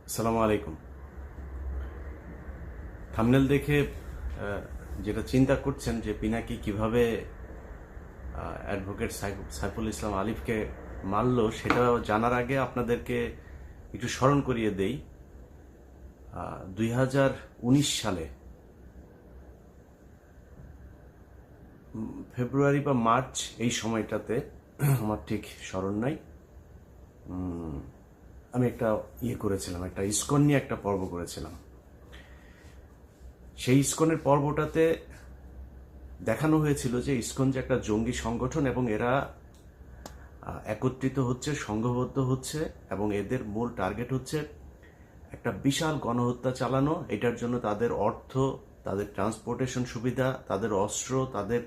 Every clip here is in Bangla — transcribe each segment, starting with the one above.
আসসালামু আলাইকুম। থাম্বনেল দেখে যেটা চিন্তা করছেন যে পিনাকি কিভাবে অ্যাডভোকেট সাইফুল ইসলাম আলিফকে মারল, সেটা জানার আগে আপনাদেরকে একটু স্মরণ করিয়ে দেই। 2019 সালে ফেব্রুয়ারি বা মার্চ, এই সময়টাতে, আমার ঠিক স্মরণ নাই, আমি একটা করেছিলাম, একটা ইসকন নিয়ে একটা পর্ব করেছিলাম। সেই ইসকনের পর্বটাতে দেখানো হয়েছিল যে ইসকন যে একটা জঙ্গি সংগঠন এবং এরা একত্রিত হচ্ছে, সংঘবদ্ধ হচ্ছে এবং এদের মূল টার্গেট হচ্ছে একটা বিশাল গণহত্যা চালানো। এটার জন্য তাদের অর্থ, তাদের ট্রান্সপোর্টেশন সুবিধা, তাদের অস্ত্র, তাদের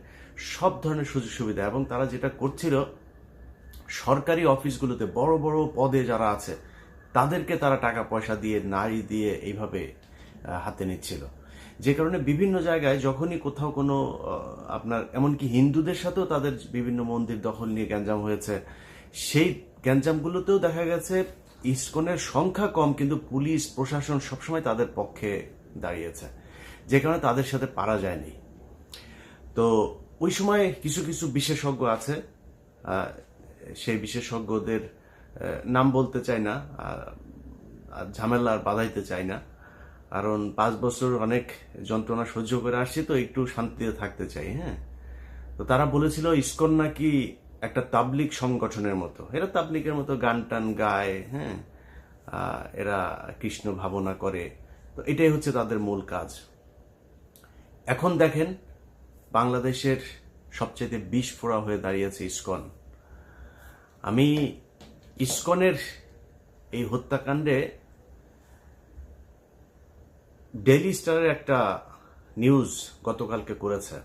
সব ধরনের সুযোগ সুবিধা, এবং তারা যেটা করছিল সরকারি অফিসগুলোতে বড় বড় পদে যারা আছে তাদেরকে তারা টাকা পয়সা দিয়ে, নারী দিয়ে এইভাবে হাতে নিচ্ছিল। যে কারণে বিভিন্ন জায়গায় যখনই কোথাও কোনো আপনার এমনকি হিন্দুদের সাথেও তাদের বিভিন্ন মন্দির দখল নিয়ে গ্যাঞ্জাম হয়েছে, সেই গ্যাঞ্জামগুলোতেও দেখা গেছে ইসকনের সংখ্যা কম কিন্তু পুলিশ প্রশাসন সবসময় তাদের পক্ষে দাঁড়িয়েছে, যে কারণে তাদের সাথে পারা যায়নি। তো ওই সময় কিছু কিছু বিশেষজ্ঞ আছে, সেই বিশেষজ্ঞদের নাম বলতে চাই না, ঝামেলা বাধাইতে চাই না, কারণ 5 বছর অনেক যন্ত্রণা সহ্য করে আসছি, তো একটু শান্তিতে থাকতে চাই। হ্যাঁ, তো তারা বলেছিল ইসকন নাকি একটা তাবলিগ সংগঠনের মতো, এরা তাবলিগের মতো গান টান গায়, হ্যাঁ, এরা কৃষ্ণ ভাবনা করে, তো এটাই হচ্ছে তাদের মূল কাজ। এখন দেখেন বাংলাদেশের সবচেয়ে বিস্ফোরা হয়ে দাঁড়িয়েছে ইসকন। আমি ইসকনের এই হত্যাকাণ্ডে ডেইলি স্টারের একটা নিউজ গতকালকে করেছে,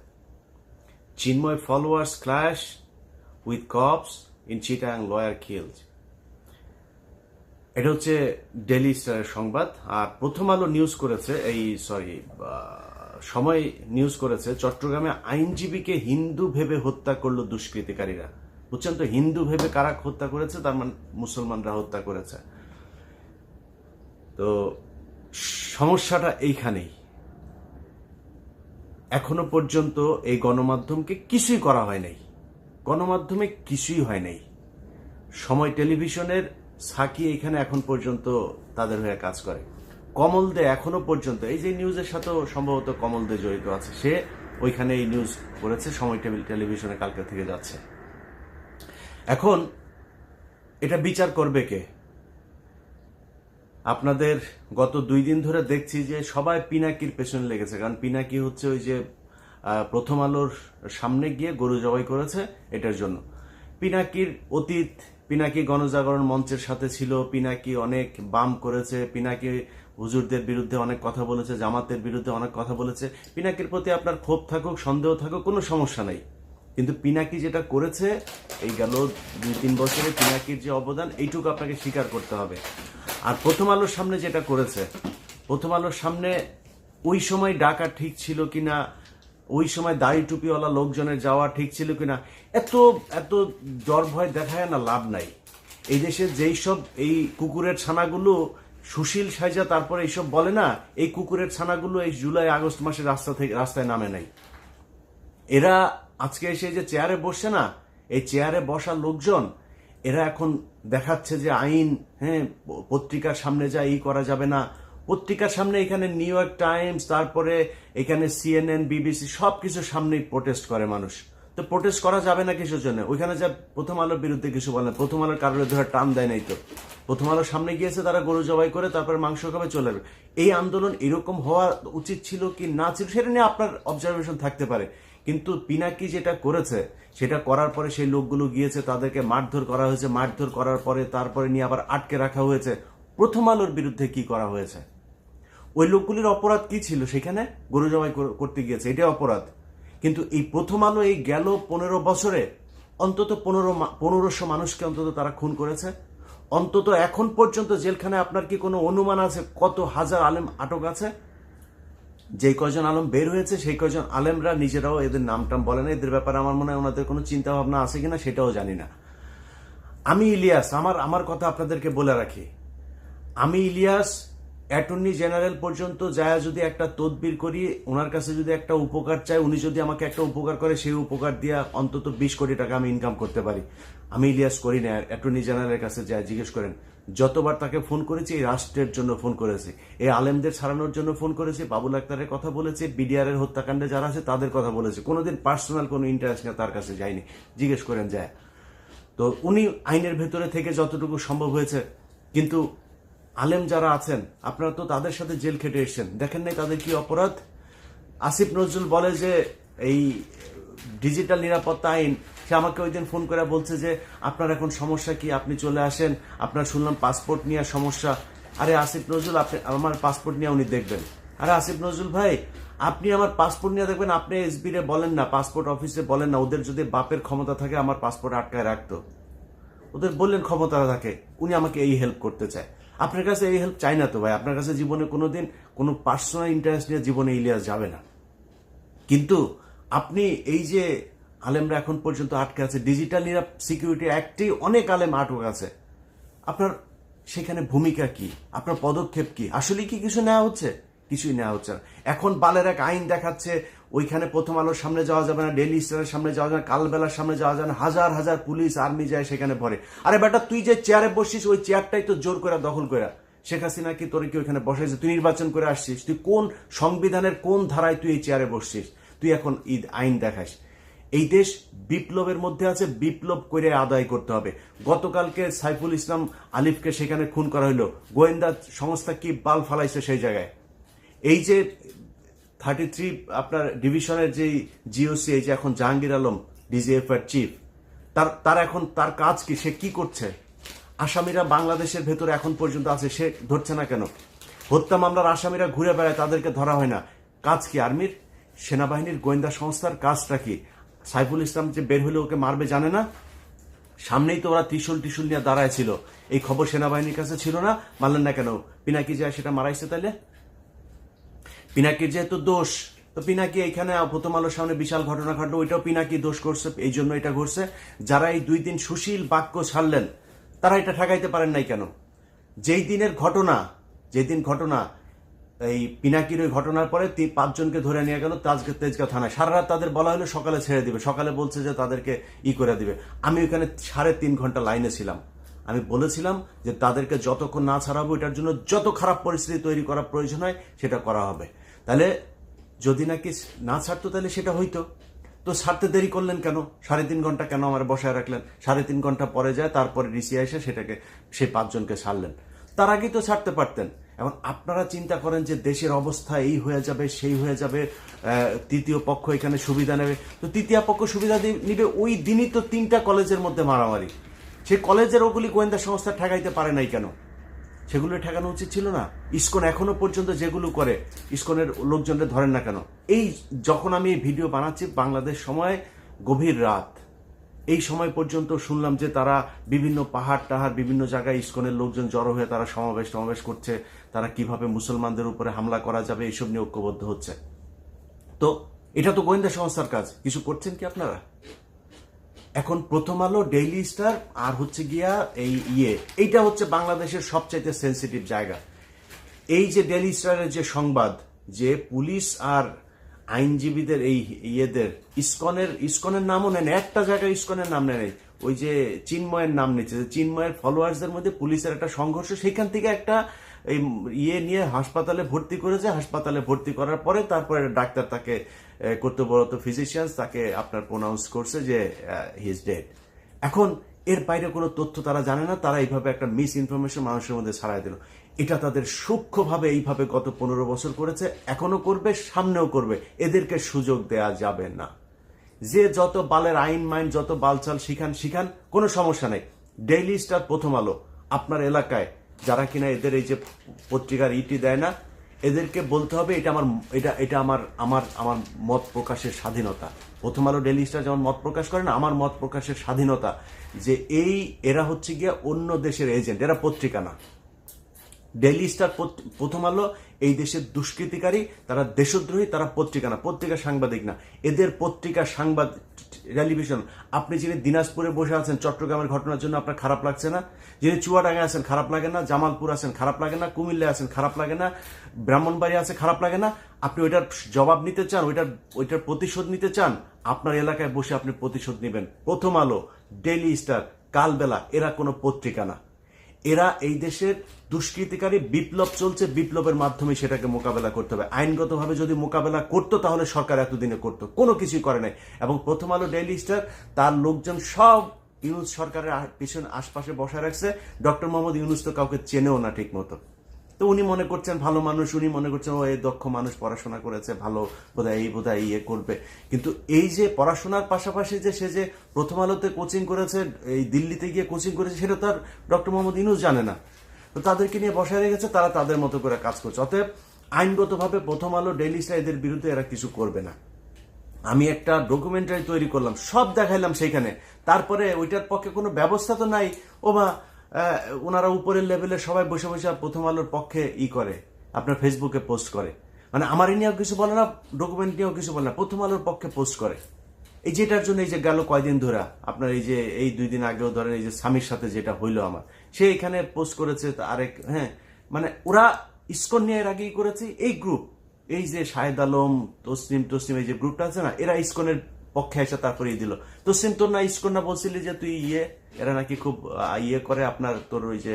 Chinmoy followers clash with cops in Chittagong, lawyer killed. এটা হচ্ছে ডেইলি স্টারের সংবাদ। আর প্রথম আলো নিউজ করেছে, সময় নিউজ করেছে, চট্টগ্রামে আইনজীবীকে হিন্দু ভেবে হত্যা করলো দুষ্কৃতিকারীরা। বুঝছেন তো, হিন্দু ভেবে কারা হত্যা করেছে? তার মানে মুসলমানরা হত্যা করেছে। তো সমস্যাটা এইখানেই। এখনো পর্যন্ত এই গণমাধ্যমকে কিছুই করা হয় নাই, গণমাধ্যমে কিছুই হয় নাই। সময় টেলিভিশনের সাকি এখানে এখন পর্যন্ত তাদের হয়ে কাজ করে। কমল দে এখনো পর্যন্ত, এই যে নিউজের সাথেও সম্ভবত কমল দে জড়িত আছে, সে ওইখানে এই নিউজ করেছে, সময় টেলিভিশনে কালকে থেকে যাচ্ছে। এখন এটা বিচার করবে কে? আপনাদের গত 2 দিন ধরে দেখছি যে সবাই পিনাকির পেছনে লেগেছে, কারণ পিনাকি হচ্ছে ওই যে প্রথম আলোর সামনে গিয়ে গরু জবাই করেছে, এটার জন্য। পিনাকির অতীত, পিনাকি গণজাগরণ মঞ্চের সাথে ছিল, পিনাকি অনেক বাম করেছে, পিনাকি হুজুরদের বিরুদ্ধে অনেক কথা বলেছে, জামাতের বিরুদ্ধে অনেক কথা বলেছে। পিনাকির প্রতি আপনার ক্ষোভ থাকুক, সন্দেহ থাকুক, কোনো সমস্যা নাই, কিন্তু পিনাকি যেটা করেছে এই গেল 2-3 বছরে, পিনাকির যে অবদান এইটুকু আপনাকে স্বীকার করতে হবে। আর প্রথম আলোর সামনে যেটা করেছে, প্রথম আলোর সামনে ওই সময় ডাকা ঠিক ছিল কিনা, ওই সময় দাড়ি টুপিওয়ালা লোকজনের যাওয়া ঠিক ছিল কিনা, এত এত ডর ভয় দেখায় না, লাভ নাই। এই দেশের যেই সব এই কুকুরের ছানাগুলো সুশীল সাইজা তারপরে এইসব বলে না, এই কুকুরের ছানাগুলো এই জুলাই আগস্ট মাসে রাস্তায় নামে নাই। এরা আজকে এসে যে চেয়ারে বসছে না, এই চেয়ারে বসা লোকজন এরা এখন দেখাচ্ছে যে আইন, হ্যাঁ, পত্রিকার সামনে যা এই করা যাবে না। পত্রিকার সামনে এখানে নিউ ইয়র্ক টাইমস, তারপরে এখানে CNN, BBC সবকিছুর সামনেই প্রোটেস্ট করে মানুষ। তো প্রোটেস্ট করা যাবে না কিসের জন্য? ওইখানে যা প্রথম আলোর বিরুদ্ধে কিছু বলে, প্রথম আলোর কারোর ধরে টান দেয় নাই তো। প্রথম আলোর সামনে গিয়েছে, তারা গরু জবাই করে তারপরে মাংস খাবে, চলে যাবে। এই আন্দোলন এরকম হওয়া উচিত ছিল কি না ছিল সেটা নিয়ে আপনার অবজারভেশন থাকতে পারে, কিন্তু পিনাকি যেটা করেছে সেটা করার পরে সেই লোকগুলো গিয়েছে, তাদেরকে মারধর করা হয়েছে, মারধর করার পরে তারপরে নিয়ে আবার আটকে রাখা হয়েছে। প্রথম আলোর বিরুদ্ধে কি করা হয়েছে? ওই লোকগুলির অপরাধ কি ছিল? সেখানে গরু জবাই করতে গিয়েছে, এটা অপরাধ। কিন্তু এই প্রথম আলো এই গেল 15 বছরে অন্তত 1500 মানুষকে অন্তত তারা খুন করেছে। অন্তত এখন পর্যন্ত জেলখানায় আপনার কি কোনো অনুমান আছে কত হাজার আলেম আটক আছে? যেই কয়জন আলম বের হয়েছে সেই কয়জন আলেমরা নিজেরাও এদের নাম টাম বলে না। এদের ব্যাপারে আমার মনে হয় ওনাদের কোনো চিন্তা ভাবনা আছে কিনা সেটাও জানি না। আমি ইলিয়াস, আমার কথা আপনাদেরকে বলে রাখি, আমি ইলিয়াস অ্যাটর্নি জেনারেল পর্যন্ত যায় যদি একটা তদবির করি, ওনার কাছে যদি একটা উপকার চাই, উনি যদি আমাকে একটা উপকার করে, সেই উপকার দিয়ে অন্তত 20 কোটি টাকা আমি ইনকাম করতে পারি। আমি ইলিয়াস করি না। অ্যাটর্নি জেনারেলের কাছে যায় জিজ্ঞেস করেন, যতবার তাকে ফোন করেছি এই রাষ্ট্রের জন্য ফোন করেছি, এই আলেমদের ছাড়ানোর জন্য ফোন করেছি, বাবুল আক্তারের কথা বলেছি, বিডিআর এর হত্যাকাণ্ডে যারা আছে তাদের কথা বলেছি, কোনোদিন পার্সোনাল কোনো ইন্টারেস্ট নিয়ে তার কাছে যায়নি। জিজ্ঞেস করেন যায়। তো উনি আইনের ভেতরে থেকে যতটুকু সম্ভব হয়েছে, কিন্তু আলেম যারা আছেন আপনারা তো তাদের সাথে জেল খেটে এসেছেন, দেখেন নাই তাদের কি অপরাধ। আসিফ নজরুল বলে যে এই ডিজিটাল নিরাপত্তা আইন, সে আমাকে ওই দিন ফোন করে বলছে যে আপনার এখন সমস্যা কি, আপনি চলে আসেন, আপনার শুনলাম পাসপোর্ট নিয়ে সমস্যা। আরে আসিফ নজরুল, আপনি আমার পাসপোর্ট নিয়ে উনি দেখবেন। আরে আসিফ নজরুল ভাই, আপনি আমার পাসপোর্ট নিয়ে দেখবেন, আপনি এসবি রে বলেন না, পাসপোর্ট অফিসে বলেন না, ওদের যদি বাপের ক্ষমতা থাকে আমার পাসপোর্ট আটকায় রাখতো, ওদের বললেন ক্ষমতা থাকে, উনি আমাকে এই হেল্প করতে চায়। আপনার কাছে এই হেল্প চাই না তো ভাই, আপনার কাছে জীবনে কোনোদিন কোনো পার্সোনাল ইন্টারেস্ট নিয়ে জীবনে ইলিয়াস যাবে না। কিন্তু আপনি এই যে আলেমরা এখন পর্যন্ত আটকে আছে, ডিজিটাল সিকিউরিটি অ্যাক্টেই অনেক আলেম আটক আছে, আপনার সেখানে ভূমিকা কি, আপনার পদক্ষেপ কি, আসলে কি কিছু নেওয়া হচ্ছে? কিছুই নেওয়া হচ্ছে না। এখন বালের এক আইন দেখাচ্ছে ওইখানে প্রথম আলোর সামনে যাওয়া যাবে না, ডেইলি স্টারের সামনে যাওয়া যাবে না, কালবেলার সামনে যাওয়া যাবে না, হাজার হাজার পুলিশ আর্মি যায় সেখানে ভরে। আরে বেটা, তুই যে চেয়ারে বসছিস ওই চেয়ারটাই তো জোর করে দখল করে শেখ হাসিনা কি তোর কি ওইখানে বসাইছে? তুই নির্বাচন করে আসছিস, তুই কোন সংবিধানের কোন ধারায় তুই এই চেয়ারে বসছিস? তুই এখন ঈদ আইন দেখাস। এই দেশ বিপ্লবের মধ্যে আছে, বিপ্লব করে আদায় করতে হবে। গতকালকে সাইফুল ইসলাম আলিফকে সেখানে খুন করা হলো, গোয়েন্দা সংস্থা কি বাল ফালাইছে সেই জায়গায়। এই যে 33 আপনার ডিভিশনের যে জিওসি, এই যে এখন জাহাঙ্গীর আলম ডিজিএফ এর চিফ, তার এখন তার কাজ কি, সে কি করছে? আসামিরা বাংলাদেশের ভেতরে এখন পর্যন্ত আছে, সে ধরছে না কেন? হত্যা মামলার আসামিরা ঘুরে বেড়ায়, তাদেরকে ধরা হয় না। কাজ কি আর্মির, সেনাবাহিনীর, গোয়েন্দা সংস্থার কাজটা কি? সাইফুল ইসলাম যে বের হলে ওকে মারবে জানে না? সামনেই তো ওরা ত্রিশূল নিয়ে দাঁড়ায় ছিল, এই খবর সেনাবাহিনীর কাছে ছিল না, মারলেন না কেন? পিনাকি যায় সেটা মারাইছে, তাইলে পিনাকির যেহেতু দোষ, তো পিনাকি এইখানে প্রথম আলোর সামনে বিশাল ঘটনা ঘটলো, ওইটাও পিনাকি দোষ করছে, এই জন্য এটা ঘটছে। যারা এই 2 দিন সুশীল বাক্য ছাড়লেন তারা এটা ঠেকাইতে পারেন নাই কেন? যেই দিন ঘটনা এই পিনাকির ওই ঘটনার পরে 5 জনকে ধরে নিয়ে গেল তেজগাঁও থানায়, সারা রাত তাদের বলা হলো সকালে ছেড়ে দিবে, সকালে বলছে যে তাদেরকে করে দিবে। আমি ওইখানে 3.5 ঘন্টা লাইনে ছিলাম, আমি বলেছিলাম যে তাদেরকে যতক্ষণ না ছাড়াবো এটার জন্য যত খারাপ পরিস্থিতি তৈরি করা প্রয়োজন হয় সেটা করা হবে। তাহলে যদি নাকি না ছাড়তো তাহলে সেটা হইতো। তো ছাড়তে দেরি করলেন কেন? 3.5 ঘন্টা কেন আমার বসায় রাখলেন? 3.5 ঘন্টা পরে যায়, তারপরে ডিসি এসে সেটাকে সেই 5 জনকে ছাড়লেন, তার আগেই তো ছাড়তে পারতেন। এখন আপনারা চিন্তা করেন যে দেশের অবস্থা এই হয়ে যাবে, সেই হয়ে যাবে, তৃতীয় পক্ষ এখানে সুবিধা নেবে। তো তৃতীয় পক্ষ সুবিধা নিবে, ওই দিনই তো 3টা কলেজের মধ্যে মারামারি, সেই কলেজের ওগুলি গোয়েন্দা সংস্থা ঠেকাইতে পারে নাই কেন? সেগুলো ঠেকানো উচিত ছিল না? ইসকন এখনো পর্যন্ত যেগুলো করে, ইসকনের লোকজনদের ধরেন না কেন? এই যখন আমি এই ভিডিও বানাচ্ছি বাংলাদেশ সময় গভীর রাত, এই সময় পর্যন্ত শুনলাম যে তারা বিভিন্ন পাহাড় বিভিন্ন জায়গায় ইসকনের লোকজন জড়ো হয়ে তারা সমাবেশ করছে, তারা কিভাবে মুসলমানদের উপরে হামলা করা যাবে এইসব নিয়ে ঐক্যবদ্ধ হচ্ছে। তো এটা তো গোয়েন্দা সংস্থার কাজ, কিছু করছেন কি আপনারা? এখন প্রথম আলো, ডেইলি স্টার আর হচ্ছে গিয়া এইটা হচ্ছে বাংলাদেশের সবচাইতে সেন্সিটিভ জায়গা। এই যে ডেইলি স্টারের যে সংবাদ যে পুলিশ আর আইনজীবীদের এই ইসকনের নামও নেন, একটা জায়গায় ইসকনের নাম নেই, ওই যে চিন্ময়ের নাম নিচ্ছে, চিন্ময়ের ফলোয়ার্সদের মধ্যে পুলিশের একটা সংঘর্ষ, সেখান থেকে একটা এই নিয়ে হাসপাতালে ভর্তি করেছে। হাসপাতালে ভর্তি করার পরে তারপরে ডাক্তার তাকে কর্তব্যরত ফিজিশিয়ান তাকে আপনার প্রোনাউন্স করছে যে হি ইজ ডেড। এখন এর বাইরে কোনো তথ্য তারা জানে না, তারা এইভাবে একটা মিস ইনফরমেশন মানুষের মধ্যে ছড়াই দিল। এটা তাদের সূক্ষ্মভাবে এইভাবে গত 15 বছর করেছে, এখনো করবে, সামনেও করবে। এদেরকে সুযোগ দেয়া যাবে না। যে যত বালের আইন মাইন যত বালচাল শিখান, কোনো সমস্যা নেই। ডেইলি স্টার, প্রথম আলো, আপনার এলাকায় যারা কিনা এদের এই যে পত্রিকার দেয় না, এদেরকে বলতে হবে এটা আমার মত প্রকাশের স্বাধীনতা। প্রথম আলো, ডেইলি স্টার যেমন মত প্রকাশ করে না, আমার মত প্রকাশের স্বাধীনতা। যে এরা হচ্ছে গিয়া অন্য দেশের এজেন্ট, এরা পত্রিকা না। ডেইলি স্টার, প্রথম আলো এই দেশের দুষ্কৃতিকারী, তারা দেশদ্রোহী, তারা পত্রিকা না, পত্রিকা সাংবাদিক না, এদের পত্রিকা সাংবাদিক টেলিভিশন। আপনি যিনি দিনাজপুরে বসে আছেন চট্টগ্রামের ঘটনার জন্য আপনার খারাপ লাগছে না? যিনি চুয়াডাঙ্গায় আছেন খারাপ লাগে না? জামালপুর আছেন খারাপ লাগে না? কুমিল্লায় আছেন খারাপ লাগে না? ব্রাহ্মণবাড়ি আছে খারাপ লাগে না? আপনি ওইটার জবাব নিতে চান, ওইটার প্রতিশোধ নিতে চান, আপনার এলাকায় বসে আপনি প্রতিশোধ নেবেন। প্রথম আলো, ডেইলি স্টার, কালবেলা এরা কোনো পত্রিকা না, এরা এই দেশের দুষ্কৃতিকারী। বিপ্লব চলছে, বিপ্লবের মাধ্যমে সেটাকে মোকাবেলা করতে হবে। আইনগতভাবে যদি মোকাবেলা করতো তাহলে সরকার এতদিনে করতো, কোনো কিছুই করে নাই। এবং প্রথম আলো, ডেইলি স্টার, তার লোকজন সব ইউনুস সরকারের পিছনে আশপাশে বসায় রাখছে। ডক্টর মোহাম্মদ ইউনুস তো কাউকে চেনেও না ঠিক মতো। তো উনি মনে করছেন ভালো মানুষ, উনি মনে করছেন ও এই দক্ষ মানুষ, পড়াশোনা করেছে, ভালো বোধহয় ইয়ে করবে। কিন্তু এই যে পড়াশোনার পাশাপাশি যে সে যে প্রথম আলোতে কোচিং করেছে, এই দিল্লিতে গিয়ে কোচিং করেছে, সেটা তো আর ডক্টর মোহাম্মদ ইউনুস জানে না। তো তাদেরকে নিয়ে বসায় রেখেছে, তারা তাদের মতো করে কাজ করছে। অতএব আইনগতভাবে প্রথম আলো, ডেইলি স্টার এদের বিরুদ্ধে এরা কিছু করবে না। আমি একটা ডকুমেন্টারি তৈরি করলাম, সব দেখাইলাম সেইখানে, তারপরে ওইটার পক্ষে কোনো ব্যবস্থা তো নাই। ওনারা উপরের লেভেলে সবাই বসে বসে প্রথম আলোর পক্ষে করে, আপনার ফেসবুকে পোস্ট করে, মানে আমার নিয়েও কিছু বলে না, ডকুমেন্ট নিয়েও কিছু বলে না, প্রথম আলোর পক্ষে পোস্ট করে। এই যেটার জন্য এই যে গেল কয়দিন ধরে আপনার এই 2 দিন আগেও ধরেন এই যে স্বামীর সাথে যেটা হইলো আমার, সে এখানে পোস্ট করেছে আরেক, হ্যাঁ, মানে ওরা ইসকন নিয়ে এর আগেই করেছে। এই গ্রুপ, এই যে শাহেদ আলম, তসলিম এই যে গ্রুপটা আছে না, এরা ইসকনের পক্ষে এসে তারপরে দিল। তসলিম, তোর না ইসকন না বলছিলি যে তুই এরা নাকি খুব করে, আপনার তোর ওই যে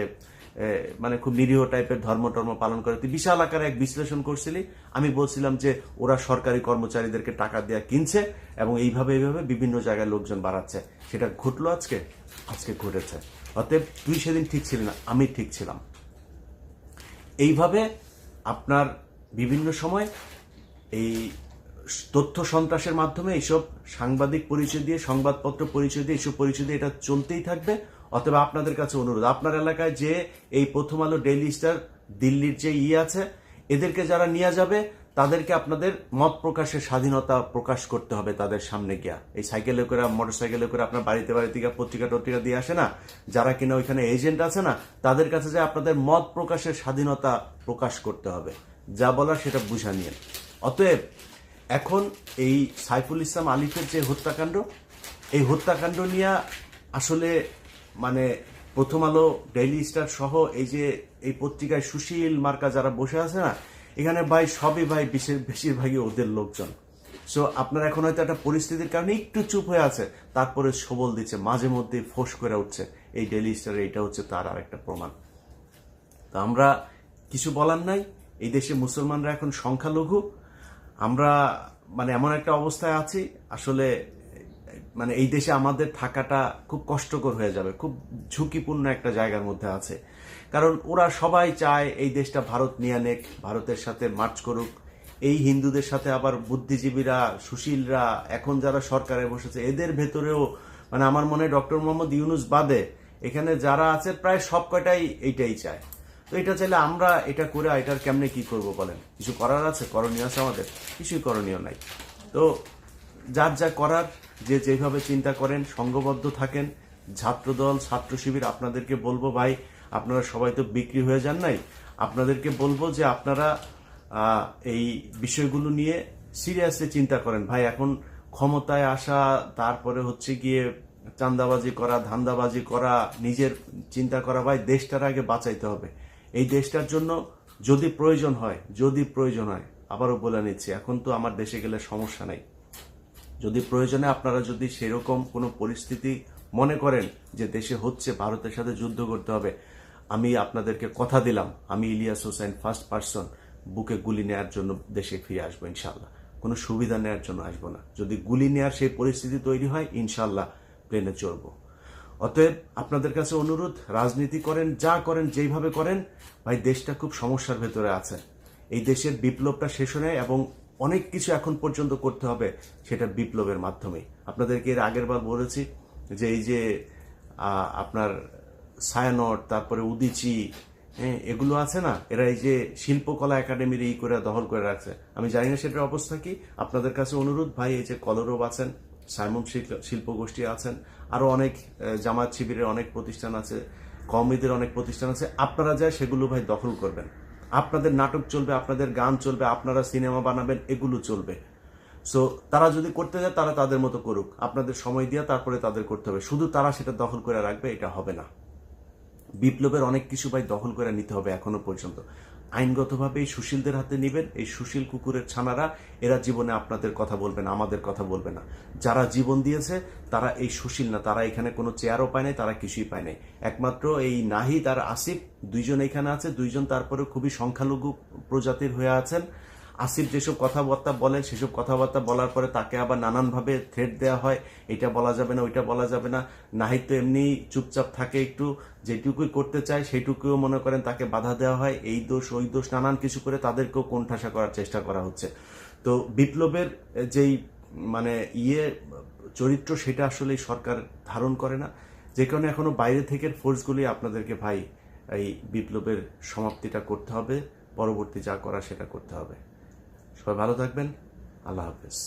মানে খুব নিরীহ টাইপের ধর্ম পালন করে, তুই বিশাল আকারে এক বিশ্লেষণ করছিলি। আমি বলছিলাম যে ওরা সরকারি কর্মচারীদেরকে টাকা দেওয়া কিনছে এবং এইভাবে বিভিন্ন জায়গায় লোকজন বাড়াচ্ছে। সেটা ঘটলো আজকে ঘটেছে। অতএব তুই সেদিন ঠিক ছিলি না, আমি ঠিক ছিলাম। এইভাবে আপনার বিভিন্ন সময় এই তথ্য সন্ত্রাসের মাধ্যমে এইসব সাংবাদিক পরিচয় দিয়ে, সংবাদপত্র পরিচয় দিয়ে, এইসব পরিচয় দিয়ে এটা চলতেই থাকবে। অথবা আপনাদের কাছে অনুরোধ, আপনার এলাকায় যে এই প্রথম আলো, ডেইলি স্টার, দিল্লির যে আছে, এদেরকে যারা নিয়ে যাবে তাদেরকে আপনাদের মত প্রকাশের স্বাধীনতা প্রকাশ করতে হবে তাদের সামনে গিয়া। এই সাইকেলে করে, মোটর সাইকেলে করে আপনার বাড়িতে গিয়ে পত্রিকা দিয়ে আসে না, যারা কিনা ওইখানে এজেন্ট আছে না, তাদের কাছে যে আপনাদের মত প্রকাশের স্বাধীনতা প্রকাশ করতে হবে, যা বলার সেটা বুঝা নিয়ে। অতএব এখন এই সাইফুল ইসলাম আলিফের যে হত্যাকাণ্ড, এই হত্যাকাণ্ড নিয়ে আসলে মানে প্রথম আলো, ডেইলি স্টার সহ এই পত্রিকায় সুশীল মার্কা যারা বসে আছে না, এখানে ভাই সবই বেশিরভাগই ওদের লোকজন। সো আপনার এখন হয়তো একটা পরিস্থিতির কারণে একটু চুপ হয়ে আছে, তারপরে সবল দিচ্ছে, মাঝে মধ্যে ফোঁস করে উঠছে। এই ডেইলি স্টার এটা হচ্ছে তার আর একটা প্রমাণ। তো আমরা কিছু বলার নাই, এই দেশে মুসলমানরা এখন সংখ্যালঘু। আমরা মানে এমন একটা অবস্থায় আছি, আসলে মানে এই দেশে আমাদের থাকাটা খুব কষ্টকর হয়ে যাবে, খুব ঝুঁকিপূর্ণ একটা জায়গার মধ্যে আছে। কারণ ওরা সবাই চায় এই দেশটা ভারত নিয়ে নেক, ভারতের সাথে মার্চ করুক। এই হিন্দুদের সাথে আবার বুদ্ধিজীবীরা, সুশীলরা, এখন যারা সরকারে বসেছে, এদের ভেতরেও মানে আমার মনে হয় ডক্টর মোহাম্মদ ইউনুস বাদে এখানে যারা আছে প্রায় সব কয়টাই এইটাই চায়। তো এটা চাইলে আমরা এটা করে এটার কেমনে কি করব বলেন? কিছু করার আছে? করণীয় আছে আমাদের? কিছুই করণীয় নাই। তো যার যা করার, যে যেভাবে চিন্তা করেন, সংঘবদ্ধ থাকেন। ছাত্রদল, ছাত্র শিবির, আপনাদেরকে বলবো ভাই, আপনারা সবাই তো বিক্রি হয়ে যান নাই, আপনাদেরকে বলবো যে আপনারা এই বিষয়গুলো নিয়ে সিরিয়াসলি চিন্তা করেন ভাই। এখন ক্ষমতায় আসা, তারপরে হচ্ছে গিয়ে চাঁদাবাজি করা, ধান্দাবাজি করা, নিজের চিন্তা করা, ভাই দেশটার আগে বাঁচাইতে হবে। এই দেশটার জন্য যদি প্রয়োজন হয়, আবারও বলে নিচ্ছি, এখন তো আমার দেশে গেলে সমস্যা নাই, যদি প্রয়োজনে আপনারা যদি সেরকম কোনো পরিস্থিতি মনে করেন যে দেশে হচ্ছে, ভারতের সাথে যুদ্ধ করতে হবে, আমি আপনাদেরকে কথা দিলাম, আমি ইলিয়াস হোসেন ফার্স্ট পার্সন বুকে গুলি নেওয়ার জন্য দেশে ফিরে আসবো ইনশাল্লাহ। কোনো সুবিধা নেওয়ার জন্য আসবো না। যদি গুলি নেওয়ার সেই পরিস্থিতি তৈরি হয়, ইনশাল্লাহ প্লেনে চড়বো। অতএব আপনাদের কাছে অনুরোধ, রাজনীতি করেন, যা করেন, যেইভাবে করেন, ভাই দেশটা খুব সমস্যার ভেতরে আছে। এই দেশের বিপ্লবটা শেষ হয় এবং অনেক কিছু এখন পর্যন্ত করতে হবে, সেটা বিপ্লবের মাধ্যমেই। আপনাদেরকে এর আগের বার বলেছি যে এই যে আপনার ছায়ানট, তারপরে উদিচি, এগুলো আছে না, এরা এই যে শিল্পকলা একাডেমির করে দখল করে রাখছে। আমি জানি না সেটার অবস্থা কি। আপনাদের কাছে অনুরোধ ভাই, এই যে কলরব আছেন, সাইমন শিল্প গোষ্ঠী আছেন, আরো অনেক জামাত শিবিরের অনেক প্রতিষ্ঠান আছে, কওমিদের অনেক প্রতিষ্ঠান আছে, আপনারা যায় সেগুলো ভাই দখল করবেন। আপনাদের নাটক চলবে, আপনাদের গান চলবে, আপনারা সিনেমা বানাবেন, এগুলো চলবে। সো তারা যদি করতে যায় তারা তাদের মতো করুক, আপনাদের সময় দিয়ে তারপরে তাদের করতে হবে। শুধু তারা সেটা দখল করে রাখবে, এটা হবে না। বিপ্লবের অনেক কিছু ভাই দখল করে নিতে হবে। এখনো পর্যন্ত আইনগতভাবে এই সুশীলদের হাতে নেবেন। এই সুশীল কুকুরের ছানারা, এরা জীবনে আপনাদের কথা বলবে না, আমাদের কথা বলবে না। যারা জীবন দিয়েছে তারা এই সুশীল না, তারা এখানে কোনো চেয়ারও পায় নাই, তারা কিছুই পায় নাই। একমাত্র এই নাহিদ আর আসিফ দুইজন এখানে আছে, দুইজন তারপরে খুবই সংখ্যালঘু প্রজাতির হয়ে আছেন। আসিফ যেসব কথাবার্তা বলেন সেসব কথাবার্তা বলার পরে তাকে আবার নানানভাবে থ্রেট দেওয়া হয়, এটা বলা যাবে না, ওইটা বলা যাবে না। নাহিদ তো এমনি চুপচাপ থাকে, একটু যেটুকুই করতে চায় সেইটুকুও মনে করেন তাকে বাধা দেওয়া হয়। এই দোষ ওই দোষ নানান কিছু করে তাদেরকেও কোণঠাসা করার চেষ্টা করা হচ্ছে। তো বিপ্লবের যেই মানে চরিত্র সেটা আসলে সরকার ধারণ করে না, যে কারণে এখনো বাইরে থেকে ফোর্সগুলি আপনাদেরকে ভাই এই বিপ্লবের সমাপ্তিটা করতে হবে, পরবর্তী যা করা সেটা করতে হবে। সবাই ভালো থাকবেন, আল্লাহ হাফেজ।